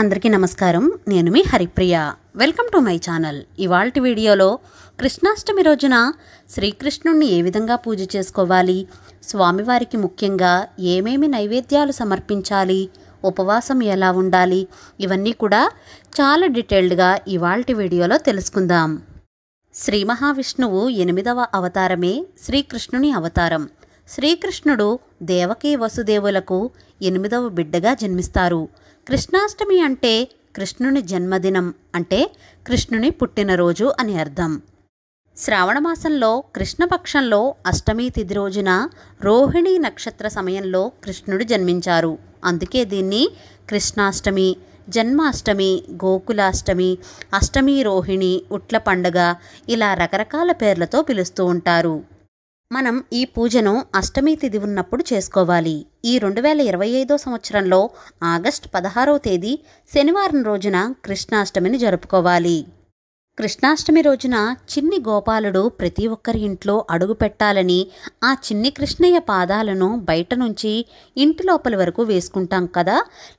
అందరికీ నమస్కారం. నేను మీ Haripriya. Welcome to my channel. ఇవాల్టి వీడియోలో కృష్ణాష్టమి రోజున శ్రీకృష్ణుణ్ణి ఏ విధంగా పూజ చేసుకోవాలి, స్వామివారికి ముఖ్యంగా ఏమేమి నైవేద్యాలు సమర్పించాలి, ఉపవాసం ఎలా ఉండాలి, ఇవన్నీ కూడా చాలా డీటెయిల్డ్గా ఇవాల్టి వీడియోలో తెలుసుకుందాం. శ్రీ మహావిష్ణువు 8వ అవతారమే శ్రీకృష్ణుని అవతారం. శ్రీకృష్ణుడు దేవకీ వసుదేవులకు 8వ బిడ్డగా జన్మిస్తారు. కృష్ణాష్టమి అంటే కృష్ణుని జన్మదినం, అంటే కృష్ణుని పుట్టినరోజు అని అర్థం. శ్రావణమాసంలో కృష్ణపక్షంలో అష్టమి తిథి రోజున రోహిణీ నక్షత్ర సమయంలో కృష్ణుడు జన్మించారు. అందుకే దీన్ని కృష్ణాష్టమి, జన్మాష్టమి, గోకులాష్టమి, అష్టమి రోహిణి, ఉట్ల పండుగ ఇలా రకరకాల పేర్లతో పిలుస్తూ ఉంటారు. మనం ఈ పూజను అష్టమి తిథి ఉన్నప్పుడు చేసుకోవాలి. ఈ 2025 సంవత్సరంలో ఆగస్టు 16వ తేదీ శనివారం రోజున కృష్ణాష్టమిని జరుపుకోవాలి. కృష్ణాష్టమి రోజున చిన్ని గోపాలుడు ప్రతి ఒక్కరి ఇంట్లో అడుగు పెట్టాలని ఆ చిన్ని కృష్ణయ్య పాదాలను బయట నుంచి ఇంటి లోపలి వరకు వేసుకుంటాం కదా,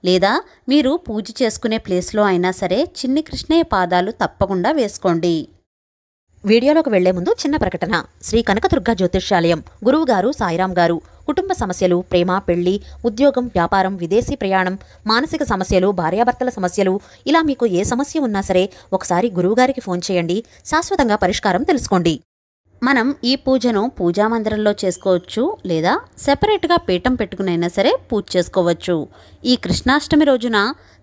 లేదా మీరు పూజ చేసుకునే ప్లేస్లో అయినా సరే చిన్ని కృష్ణయ్య పాదాలు తప్పకుండా వేసుకోండి. వీడియోలోకి వెళ్లే ముందు చిన్న ప్రకటన. శ్రీ కనకదుర్గ జ్యోతిష్యాలయం గురువుగారు సాయిరాం గారు కుటుంబ సమస్యలు, ప్రేమ, పెళ్లి, ఉద్యోగం, వ్యాపారం, విదేశీ ప్రయాణం, మానసిక సమస్యలు, భార్యాభర్తల సమస్యలు, ఇలా మీకు ఏ సమస్య ఉన్నా సరే ఒకసారి గురువుగారికి ఫోన్ చేయండి. శాశ్వతంగా పరిష్కారం తెలుసుకోండి. మనం ఈ పూజను పూజామందిరంలో చేసుకోవచ్చు, లేదా సెపరేట్గా పీఠం పెట్టుకునైనా సరే పూజ చేసుకోవచ్చు. ఈ కృష్ణాష్టమి రోజున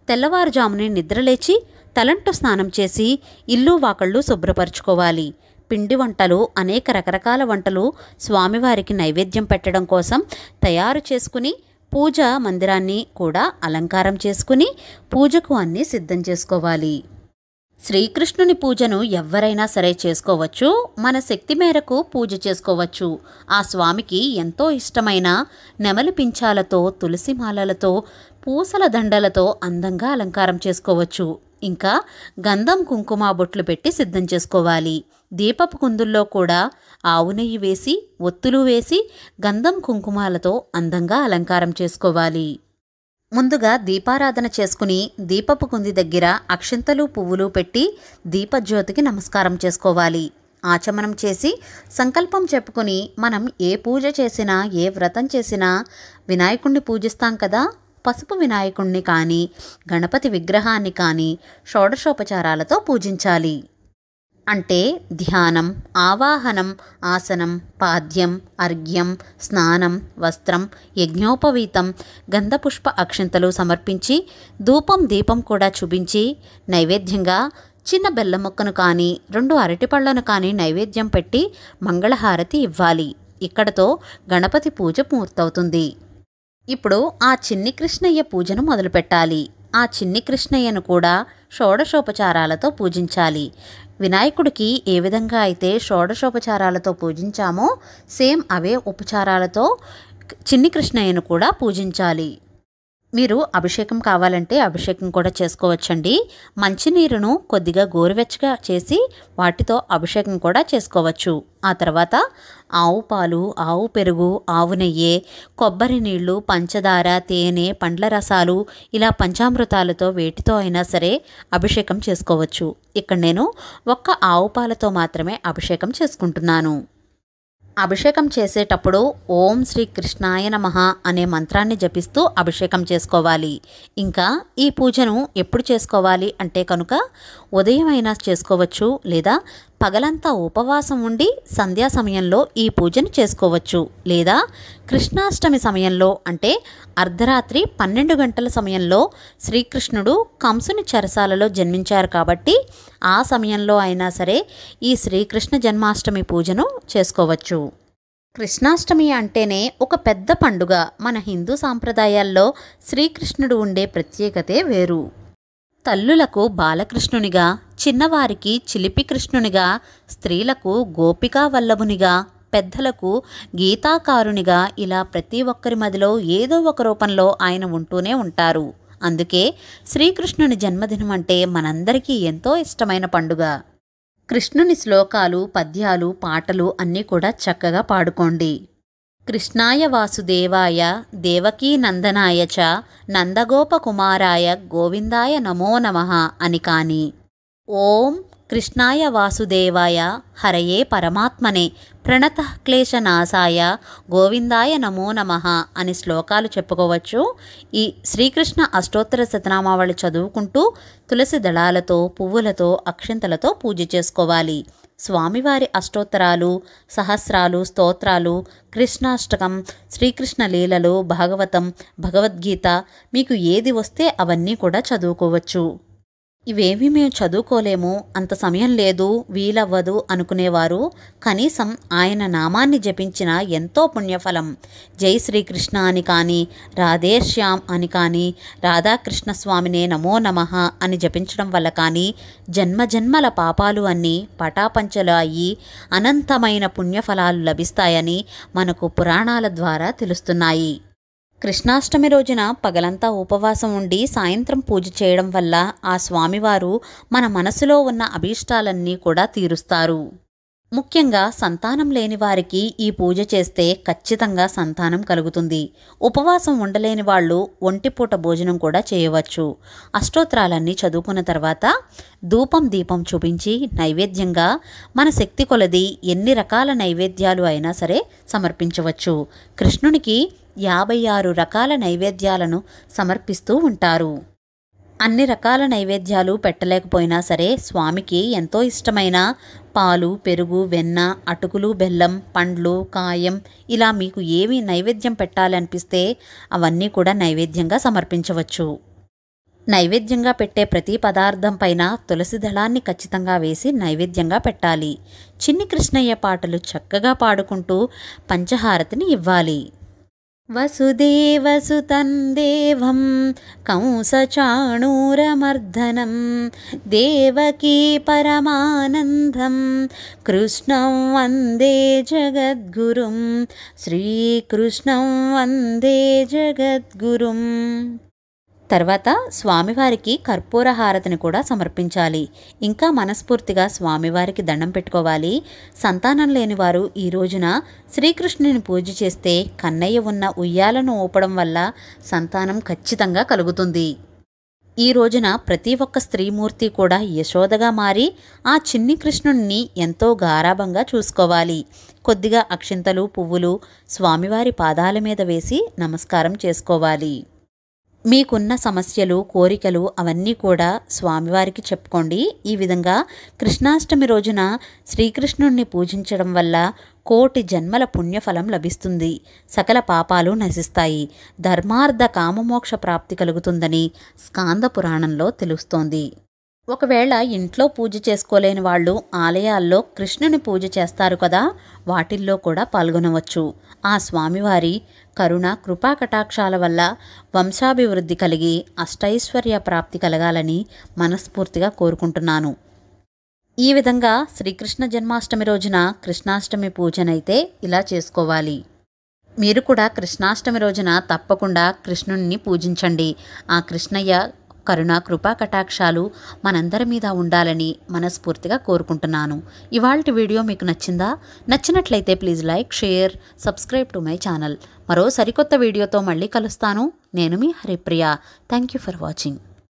తెల్లవారుజాముని నిద్రలేచి తలంటు స్నానం చేసి ఇల్లు వాకళ్ళు శుభ్రపరచుకోవాలి. పిండి వంటలు, అనేక రకరకాల వంటలు స్వామివారికి నైవేద్యం పెట్టడం కోసం తయారు చేసుకుని పూజా మందిరాన్ని కూడా అలంకారం చేసుకుని పూజకు అన్నీ సిద్ధం చేసుకోవాలి. శ్రీకృష్ణుని పూజను ఎవ్వరైనా సరే చేసుకోవచ్చు. మన శక్తి మేరకు పూజ చేసుకోవచ్చు. ఆ స్వామికి ఎంతో ఇష్టమైన నెమలి పింఛాలతో, తులసి మాలలతో, పూసల దండలతో అందంగా అలంకారం చేసుకోవచ్చు. ఇంకా గంధం, కుంకుమ బొట్లు పెట్టి సిద్ధం చేసుకోవాలి. దీపపు కుందుల్లో కూడా ఆవు నెయ్యి వేసి, ఒత్తులు వేసి, గంధం కుంకుమాలతో అందంగా అలంకారం చేసుకోవాలి. ముందుగా దీపారాధన చేసుకుని దీపపు కుంది దగ్గర అక్షింతలు, పువ్వులు పెట్టి దీపజ్యోతికి నమస్కారం చేసుకోవాలి. ఆచమనం చేసి సంకల్పం చెప్పుకొని మనం ఏ పూజ చేసినా, ఏ వ్రతం చేసినా వినాయకుణ్ణి పూజిస్తాం కదా, పసుపు వినాయకుణ్ణి కానీ, గణపతి విగ్రహాన్ని కానీ షోడశోపచారాలతో పూజించాలి. అంటే ధ్యానం, ఆవాహనం, ఆసనం, పాద్యం, అర్ఘ్యం, స్నానం, వస్త్రం, యజ్ఞోపవీతం, గంధపుష్ప అక్షింతలు సమర్పించి ధూపం, దీపం కూడా చూపించి నైవేద్యంగా చిన్న బెల్లం ముక్కను కానీ 2 అరటిపళ్లను కానీ నైవేద్యం పెట్టి మంగళహారతి ఇవ్వాలి. ఇక్కడతో గణపతి పూజ పూర్తవుతుంది. ఇప్పుడు ఆ చిన్ని కృష్ణయ్య పూజను మొదలుపెట్టాలి. ఆ చిన్ని కృష్ణయ్యను కూడా షోడశోపచారాలతో పూజించాలి. వినాయకుడికి ఏ విధంగా అయితే షోడశోపచారాలతో పూజించామో సేమ్ అవే ఉపచారాలతో చిన్ని కృష్ణయ్యను కూడా పూజించాలి. మీరు అభిషేకం కావాలంటే అభిషేకం కూడా చేసుకోవచ్చండి. మంచినీరును కొద్దిగా గోరువెచ్చగా చేసి వాటితో అభిషేకం కూడా చేసుకోవచ్చు. ఆ తర్వాత ఆవు పాలు, ఆవు పెరుగు, ఆవు నెయ్యి, కొబ్బరి నీళ్లు, పంచదార, తేనె, పండ్ల రసాలు ఇలా పంచామృతాలతో వేటితో అయినా సరే అభిషేకం చేసుకోవచ్చు. ఇక్కడ నేను ఒక్క ఆవు పాలతో మాత్రమే అభిషేకం చేసుకుంటున్నాను. అభిషేకం చేసేటప్పుడు ఓం శ్రీ కృష్ణాయ నమః అనే మంత్రాన్ని జపిస్తూ అభిషేకం చేసుకోవాలి. ఇంకా ఈ పూజను ఎప్పుడు చేసుకోవాలి అంటే కనుక ఉదయం అయినా చేసుకోవచ్చు, లేదా పగలంతా ఉపవాసం ఉండి సంధ్యా సమయంలో ఈ పూజను చేసుకోవచ్చు, లేదా కృష్ణాష్టమి సమయంలో అంటే అర్ధరాత్రి 12 గంటల సమయంలో శ్రీకృష్ణుడు కంసుని చెరసాలలో జన్మించారు కాబట్టి ఆ సమయంలో అయినా సరే ఈ శ్రీకృష్ణ జన్మాష్టమి పూజను చేసుకోవచ్చు. కృష్ణాష్టమి అంటేనే ఒక పెద్ద పండుగ. మన హిందూ సాంప్రదాయాల్లో శ్రీకృష్ణుడు ఉండే ప్రత్యేకతే వేరు. తల్లులకు బాలకృష్ణునిగా, చిన్నవారికి చిలిపి కృష్ణునిగా, స్త్రీలకు గోపికా వల్లభునిగా, పెద్దలకు గీతాకారునిగా ఇలా ప్రతి ఒక్కరి మదిలో ఏదో ఒక రూపంలో ఆయన ఉంటూనే ఉంటారు. అందుకే శ్రీకృష్ణుని జన్మదినం అంటే మనందరికీ ఎంతో ఇష్టమైన పండుగ. కృష్ణుని శ్లోకాలు, పద్యాలు, పాటలు అన్నీ కూడా చక్కగా పాడుకోండి. కృష్ణాయ వాసుదేవాయ దేవకీ నందనాయ చ నందగోపకుమారాయ గోవిందాయ నమో నమః అని కానీ, ఓం కృష్ణాయ వాసుదేవాయ హరయే పరమాత్మనే ప్రణతః క్లేశనాశాయ గోవిందాయ నమో నమః అని శ్లోకాలు చెప్పుకోవచ్చు. ఈ శ్రీకృష్ణ అష్టోత్తర శతనామావళి చదువుకుంటూ తులసి దళాలతో, పువ్వులతో, అక్షింతలతో పూజ చేసుకోవాలి. స్వామివారి అష్టోత్తరాలు, సహస్రాలు, స్తోత్రాలు, కృష్ణాష్టకం, శ్రీకృష్ణ లీలలు, భాగవతం, భగవద్గీత మీకు ఏది వస్తే అవన్నీ కూడా చదువుకోవచ్చు. ఇవేవి మేము చదువుకోలేము, అంత సమయం లేదు, వీలవ్వదు అనుకునేవారు కనీసం ఆయన నామాన్ని జపించిన ఎంతో పుణ్యఫలం. జై శ్రీకృష్ణ అని కానీ, రాధేశ్యామ్ అని కానీ, రాధాకృష్ణ స్వామినే నమో నమః అని జపించడం వల్ల కానీ జన్మజన్మల పాపాలు అన్నీ పటాపంచలు అయ్యి అనంతమైన పుణ్యఫలాలు లభిస్తాయని మనకు పురాణాల ద్వారా తెలుస్తున్నాయి. కృష్ణాష్టమి రోజున పగలంతా ఉపవాసం ఉండి సాయంత్రం పూజ చేయడం వల్ల ఆ స్వామివారు మన మనసులో ఉన్న అభీష్టాలన్నీ కూడా తీరుస్తారు. ముఖ్యంగా సంతానం లేని వారికి ఈ పూజ చేస్తే ఖచ్చితంగా సంతానం కలుగుతుంది. ఉపవాసం ఉండలేని వాళ్ళు ఒంటిపూట భోజనం కూడా చేయవచ్చు. అష్టోత్తరాలన్నీ చదువుకున్న తర్వాత ధూపం దీపం చూపించి నైవేద్యంగా మన శక్తి కొలది ఎన్ని రకాల నైవేద్యాలు అయినా సరే సమర్పించవచ్చు. కృష్ణునికి 56 రకాల నైవేద్యాలను సమర్పిస్తూ ఉంటారు. అన్ని రకాల నైవేద్యాలు పెట్టలేకపోయినా సరే స్వామికి ఎంతో ఇష్టమైన పాలు, పెరుగు, వెన్న, అటుకులు, బెల్లం, పండ్లు, కాయం ఇలా మీకు ఏవి నైవేద్యం పెట్టాలనిపిస్తే అవన్నీ కూడా నైవేద్యంగా సమర్పించవచ్చు. నైవేద్యంగా పెట్టే ప్రతి పదార్థం పైన తులసి దళాన్ని ఖచ్చితంగా వేసి నైవేద్యంగా పెట్టాలి. చిన్ని కృష్ణయ్య పాటలు చక్కగా పాడుకుంటూ పంచహారతిని ఇవ్వాలి. వసుదేవసుతం దేవం కంసచాణూరమర్దనం దేవకీ పరమానందం కృష్ణం వందే జగద్గురుం శ్రీకృష్ణం వందే జగద్గురుం. తర్వాత స్వామివారికి కర్పూర హారతిని కూడా సమర్పించాలి. ఇంకా మనస్ఫూర్తిగా స్వామివారికి దండం పెట్టుకోవాలి. సంతానం లేనివారు ఈ రోజున శ్రీకృష్ణుని పూజ చేస్తే కన్నయ్య ఉన్న ఉయ్యాలను ఊపడం వల్ల సంతానం ఖచ్చితంగా కలుగుతుంది. ఈ రోజున ప్రతి ఒక్క స్త్రీమూర్తి కూడా యశోదగా మారి ఆ చిన్ని కృష్ణుణ్ణి ఎంతో గారాబంగా చూసుకోవాలి. కొద్దిగా అక్షింతలు, పువ్వులు స్వామివారి పాదాల మీద వేసి నమస్కారం చేసుకోవాలి. మీకున్న సమస్యలు, కోరికలు అవన్నీ కూడా స్వామివారికి చెప్పుకోండి. ఈ విధంగా కృష్ణాష్టమి రోజున శ్రీకృష్ణుణ్ణి పూజించడం వల్ల 1,000,000 జన్మల పుణ్యఫలం లభిస్తుంది. సకల పాపాలు నశిస్తాయి. ధర్మార్థ కామమోక్ష ప్రాప్తి కలుగుతుందని స్కాంద పురాణంలో తెలుస్తోంది. ఒకవేళ ఇంట్లో పూజ చేసుకోలేని వాళ్ళు ఆలయాల్లో కృష్ణుని పూజ చేస్తారు కదా, వాటిల్లో కూడా పాల్గొనవచ్చు. ఆ స్వామివారి కరుణ, కృపా కటాక్షాల వల్ల వంశాభివృద్ధి కలిగి అష్టైశ్వర్య ప్రాప్తి కలగాలని మనస్ఫూర్తిగా కోరుకుంటున్నాను. ఈ విధంగా శ్రీకృష్ణ జన్మాష్టమి రోజున కృష్ణాష్టమి పూజనైతే ఇలా చేసుకోవాలి. మీరు కూడా కృష్ణాష్టమి రోజున తప్పకుండా కృష్ణుణ్ణి పూజించండి. ఆ కృష్ణయ్య కరుణ, కృపా కటాక్షాలు మనందరి మీద ఉండాలని మనస్ఫూర్తిగా కోరుకుంటున్నాను. ఇవాల్టి వీడియో మీకు నచ్చిందా? నచ్చినట్లయితే please like, share, subscribe to my channel. మరో సరికొత్త వీడియోతో మళ్ళీ కలుస్తాను. నేను మీ Haripriya. Thank you for watching.